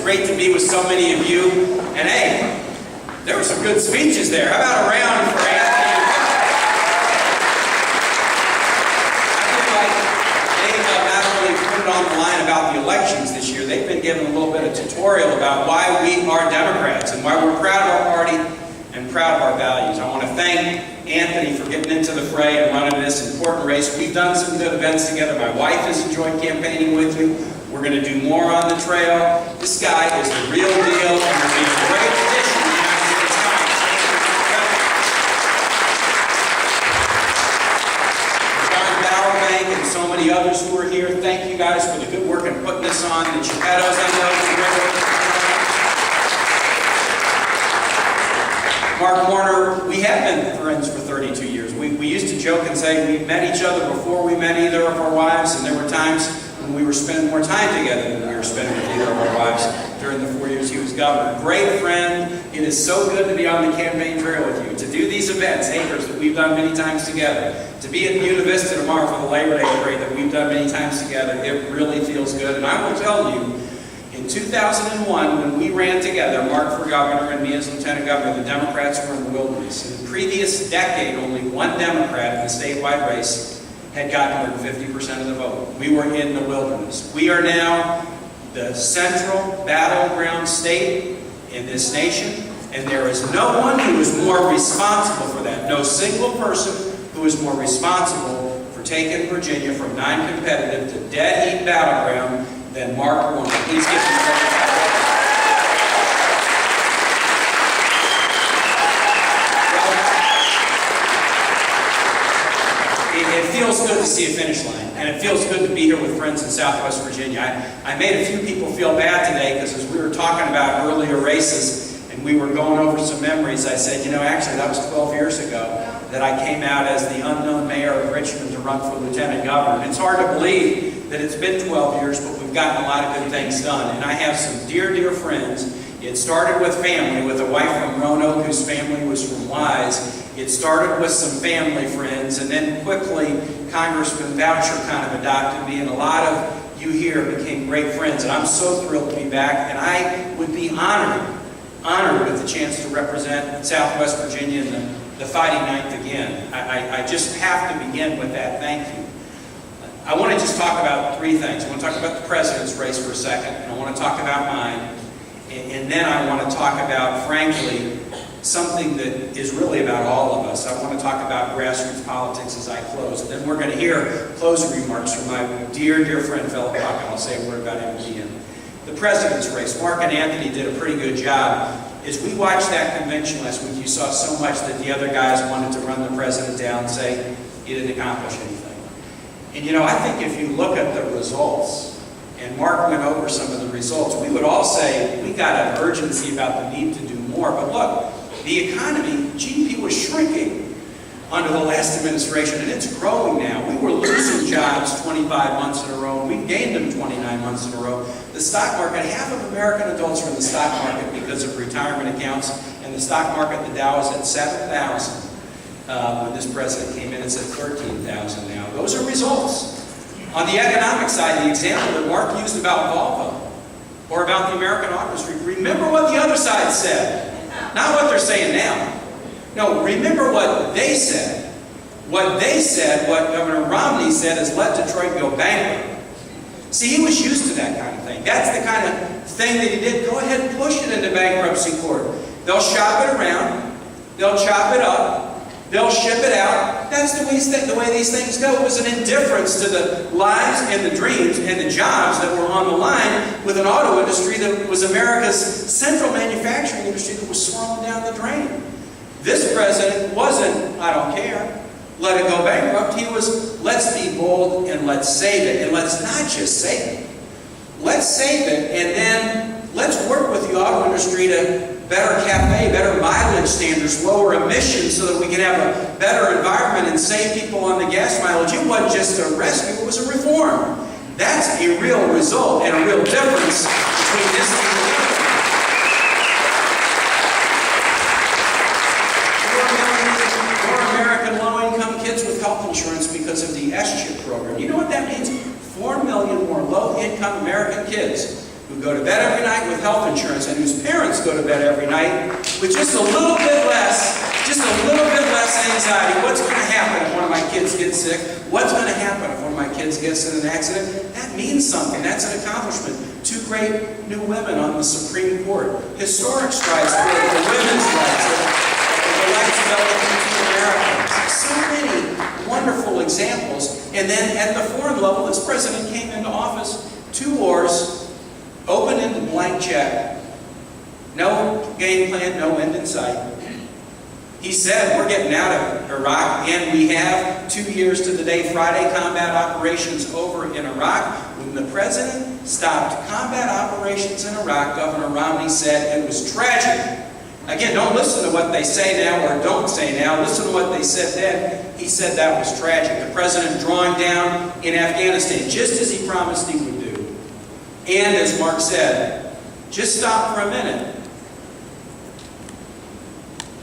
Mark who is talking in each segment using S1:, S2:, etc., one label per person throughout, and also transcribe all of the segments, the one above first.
S1: great to be with so many of you. And hey, there were some good speeches there. How about a round for Anthony? I feel like they not only put it on the line about the elections this year, they've been given a little bit of tutorial about why we are Democrats and why we're proud of our party and proud of our values. I want to thank Anthony for getting into the fray and running this important race. We've done some good events together. My wife has enjoyed campaigning with you. We're going to do more on the trail. This guy is the real deal, and will be a great addition to the United States Congress. John Bowerbank and so many others who are here, thank you guys for the good work in putting this on. The Geppettos, I know, the great work. Mark Warner, we have been friends for 32 years. We used to joke and say we met each other before we met either of our wives, and there were times when we were spending more time together than we were spending with either of our wives during the 4 years he was governor. Great friend. It is so good to be on the campaign trail with you, to do these events, Acres, that we've done many times together, to be at Buena Vista tomorrow for the Labor Day parade that we've done many times together. It really feels good. And I will tell you, in 2001, when we ran together, Mark for governor and me as lieutenant governor, the Democrats were in the wilderness. In the previous decade, only one Democrat in the statewide race had gotten more than 50% of the vote. We were in the wilderness. We are now the central battleground state in this nation, and there is no one who is more responsible for that. No single person who is more responsible for taking Virginia from non-competitive to dead-heat battleground than Mark Warner. Please give him a round. It feels good to see a finish line, and it feels good to be here with friends in Southwest Virginia. I made a few people feel bad today because as we were talking about earlier races and we were going over some memories, I said, you know, actually that was 12 years ago that I came out as the unknown mayor of Richmond to run for lieutenant governor. And it's hard to believe that it's been 12 years, but we've gotten a lot of good things done. And I have some dear, dear friends. It started with family, with a wife from Roanoke whose family was from Wise. It started with some family friends, and then quickly Congressman Boucher kind of adopted me, and a lot of you here became great friends. And I'm so thrilled to be back, and I would be honored with the chance to represent Southwest Virginia in the Fighting Ninth again. I just have to begin with that thank you. I want to just talk about three things. I want to talk about the president's race for a second, and I want to talk about mine, and then I want to talk about, frankly, something that is really about all of us. I want to talk about grassroots politics as I close. And then we're going to hear closing remarks from my dear, dear friend, Philip Buck, and I'll say a word about him at the end. The president's race. Mark and Anthony did a pretty good job. As we watched that convention last week, you saw so much that the other guys wanted to run the president down and say he didn't accomplish anything. And you know, I think if you look at the results, and Mark went over some of the results, we would all say we got an urgency about the need to do more. But look, the economy, GDP was shrinking under the last administration, and it's growing now. We were losing jobs 25 months in a row, and we gained them 29 months in a row. The stock market, half of American adults are in the stock market because of retirement accounts, and the stock market, the Dow is at 7,000. When this president came in, it's at 13,000 now. Those are results. On the economic side, the example that Mark used about Volvo, or about the American auto industry, remember what the other side said. Not what they're saying now. No, remember what they said. What they said, what Governor Romney said, is let Detroit go bankrupt. See, he was used to that kind of thing. That's the kind of thing that he did. Go ahead and push it into bankruptcy court. They'll shop it around. They'll chop it up. They'll ship it out. That's the way these things go. It was an indifference to the lives and the dreams and the jobs that were on the line with an auto industry that was America's central manufacturing industry that was swirling down the drain. This president wasn't, I don't care, let it go bankrupt. He was, let's be bold and let's save it. And let's not just save it. Let's save it, and then let's work with the auto industry to better CAFE, better mileage standards, lower emissions so that we can have a better environment and save people on the gas mileage. It wasn't just a rescue, it was a reform. That's a real result and a real difference between this and the other. More American low-income kids with health insurance because of the S-chip program. You know what that means? 4 million more low-income American kids who go to bed every night with health insurance and whose parents go to bed every night with just a little bit less anxiety. What's going to happen if one of my kids gets sick? What's going to happen if one of my kids gets in an accident? That means something. That's an accomplishment. Two great new women on the Supreme Court. Historic strides for the women's rights, the rights of LGBT Americans. So many wonderful examples. And then at the foreign level, this president came into office, 2 wars, open-ended blank check, no game plan, no end in sight. He said, we're getting out of Iraq, and we have 2 years to the day Friday combat operations over in Iraq. When the president stopped combat operations in Iraq, Governor Romney said it was tragic. Again, don't listen to what they say now or don't say now. Listen to what they said then. He said that was tragic. The president drawing down in Afghanistan, just as he promised he would do. And as Mark said, just stop for a minute.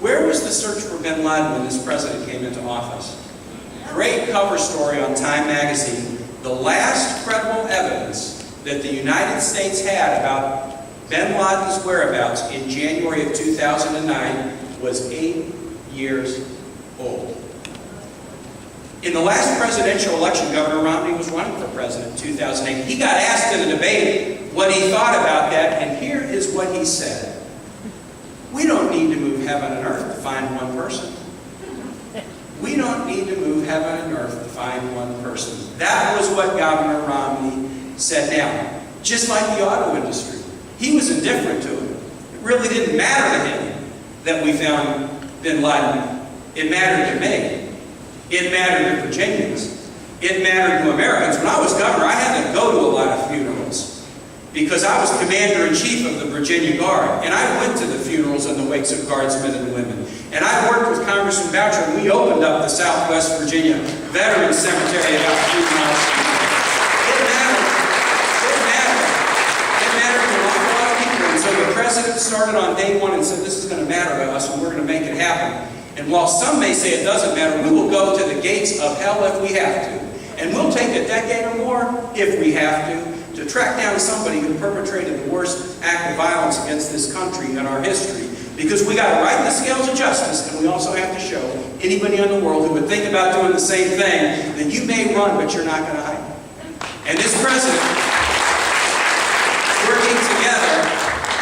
S1: Where was the search for bin Laden when this president came into office? Great cover story on Time magazine. The last credible evidence that the United States had about bin Laden's whereabouts in January of 2009 was 8 years old. In the last presidential election, Governor Romney was running for president in 2008. He got asked in a debate what he thought about that, and here is what he said. We don't need to move heaven and earth to find one person. We don't need to move heaven and earth to find one person. That was what Governor Romney said. Now, just like the auto industry, he was indifferent to it. It really didn't matter to him that we found bin Laden. It mattered to me. It mattered to Virginians. It mattered to Americans. When I was governor, I had to go to a lot of funerals because I was commander-in-chief of the Virginia Guard, and I went to the funerals and the wakes of guardsmen and women. And I worked with Congressman Boucher, and we opened up the Southwest Virginia Veterans Cemetery about 3 miles from here. It mattered. It mattered. It mattered to a lot of people. And so the president started on day one and said, this is going to matter to us, and we're going to make it happen. And while some may say it doesn't matter, we will go to the gates of hell if we have to. And we'll take a decade or more, if we have to track down somebody who perpetrated the worst act of violence against this country in our history. Because we got to right the scales of justice, and we also have to show anybody in the world who would think about doing the same thing that you may run, but you're not going to hide. And this president,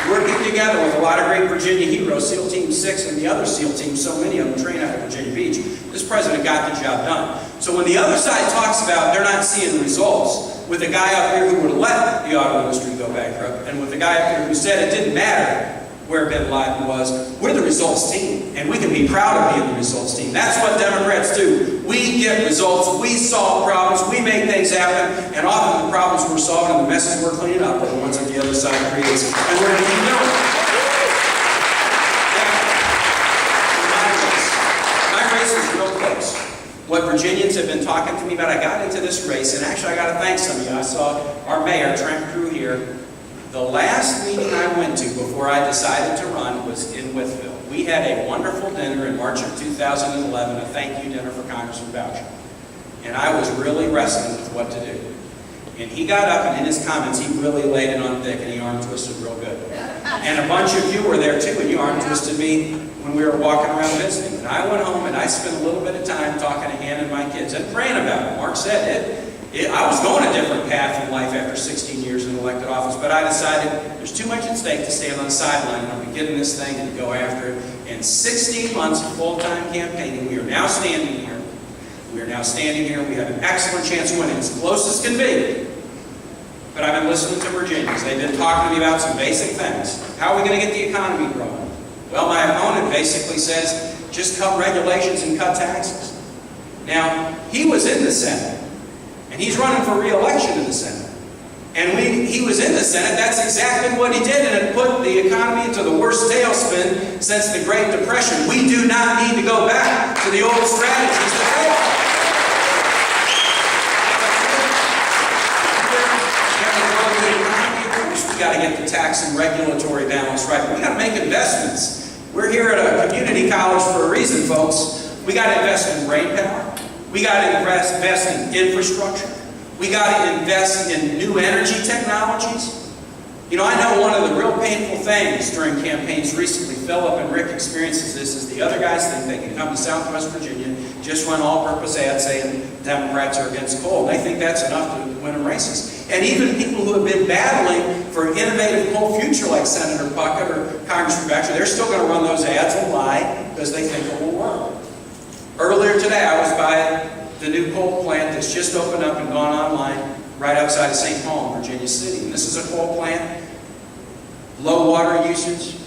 S1: working together with a lot of great Virginia heroes, SEAL Team 6 and the other SEAL teams, so many of them train out of Virginia Beach, this president got the job done. So when the other side talks about they're not seeing the results, with a guy up here who would let the auto industry go bankrupt, and with a guy up here who said it didn't matter where bin Laden was, we're the results team, and we can be proud of being the results team. That's what Democrats do. We get results, we solve problems, we make things happen, and often the problems we're solving and the messes we're cleaning up are the ones that the other side creates. And we're going to keep doing it. My race is real close. What Virginians have been talking to me about, I got into this race, and actually I got to thank some of you. I saw our mayor, Trent Crew, here. The last meeting I went to before I decided to run was in Wytheville. We had a wonderful dinner in March of 2011, a thank you dinner for Congressman Boucher. And I was really wrestling with what to do. And he got up, and in his comments, he really laid it on thick, and he arm twisted real good. And a bunch of you were there too, and you arm twisted me when we were walking around visiting. And I went home, and I spent a little bit of time talking to Ann and my kids, and praying about it. Mark said I was going a different path in life after 16 years in elected office, but I decided there's too much at stake to stand on the sideline, and I'm going to get in this thing and go after it. And 16 months of full-time campaigning, we are now standing here. We are now standing here. We have an excellent chance of winning, as close as can be. But I've been listening to Virginians. They've been talking to me about some basic things. How are we going to get the economy growing? Well, my opponent basically says, just cut regulations and cut taxes. Now, he was in the Senate. And he's running for re-election in the Senate. And when he was in the Senate, that's exactly what he did, and it put the economy into the worst tailspin since the Great Depression. We do not need to go back to the old strategies that failed. We got to get the tax and regulatory balance right. We got to make investments. We're here at a community college for a reason, folks. We got to invest in brain power. We got to invest in infrastructure. We got to invest in new energy technologies. You know, I know one of the real painful things during campaigns recently, Philip and Rick experiences this, is the other guys think they can come to Southwest Virginia, just run all-purpose ads saying Democrats are against coal. And they think that's enough to win them races. And even people who have been battling for an innovative coal future like Senator Puckett or Congressman Baxter, they're still going to run those ads and lie because they think it will work. Earlier today, I was by the new coal plant that's just opened up and gone online right outside of St. Paul in Virginia City. And this is a coal plant, low water usage,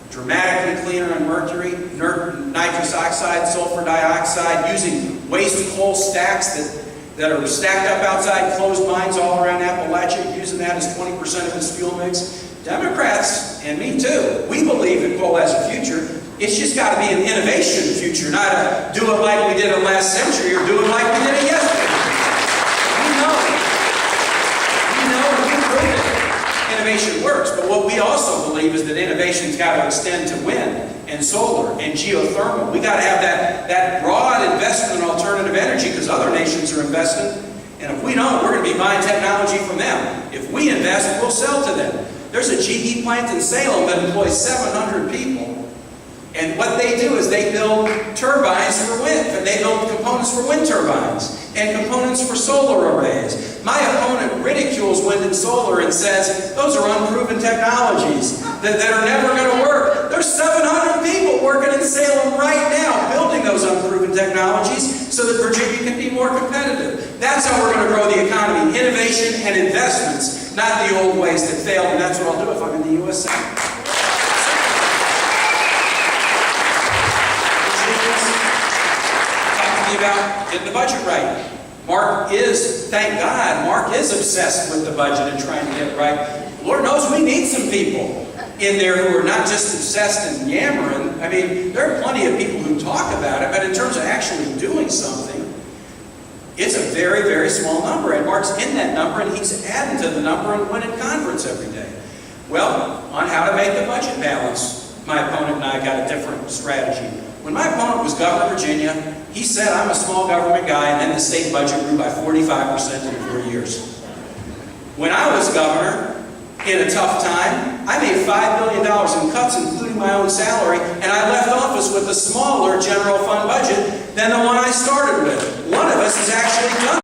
S1: dramatically cleaner on mercury, nitrous oxide, sulfur dioxide, using waste coal stacks that are stacked up outside closed mines all around Appalachia, using that as 20% of its fuel mix. Democrats, and me too, we believe that coal has a future. It's just got to be an innovation future, not a do it like we did it last century or do it like we did it yesterday. Innovation works, but what we also believe is that innovation's got to extend to wind and solar and geothermal. We got to have that broad investment in alternative energy because other nations are investing, and if we don't, we're going to be buying technology from them. If we invest, we'll sell to them. There's a GE plant in Salem that employs 700 people, and what they do is they build turbines for wind, and they build components for wind turbines and components for solar arrays. My opponent ridicules wind and solar and says those are unproven technologies that are never going to work. There's 700 people working in Salem right now building those unproven technologies so that Virginia can be more competitive. That's how we're going to grow the economy, innovation and investments, not the old ways that failed, and that's what I'll do if I'm in the U.S. Senate. About getting the budget right. Mark is, thank God, Mark is obsessed with the budget and trying to get it right. Lord knows we need some people in there who are not just obsessed and yammering. I mean, there are plenty of people who talk about it, but in terms of actually doing something, it's a very, very small number. And Mark's in that number, and he's adding to the number and winning conference every day. Well, on how to make the budget balance, my opponent and I got a different strategy. When my opponent was governor of Virginia, he said, I'm a small government guy, and then the state budget grew by 45% in 4 years. When I was governor, in a tough time, I made $5 billion in cuts, including my own salary, and I left office with a smaller general fund budget than the one I started with. One of us has actually done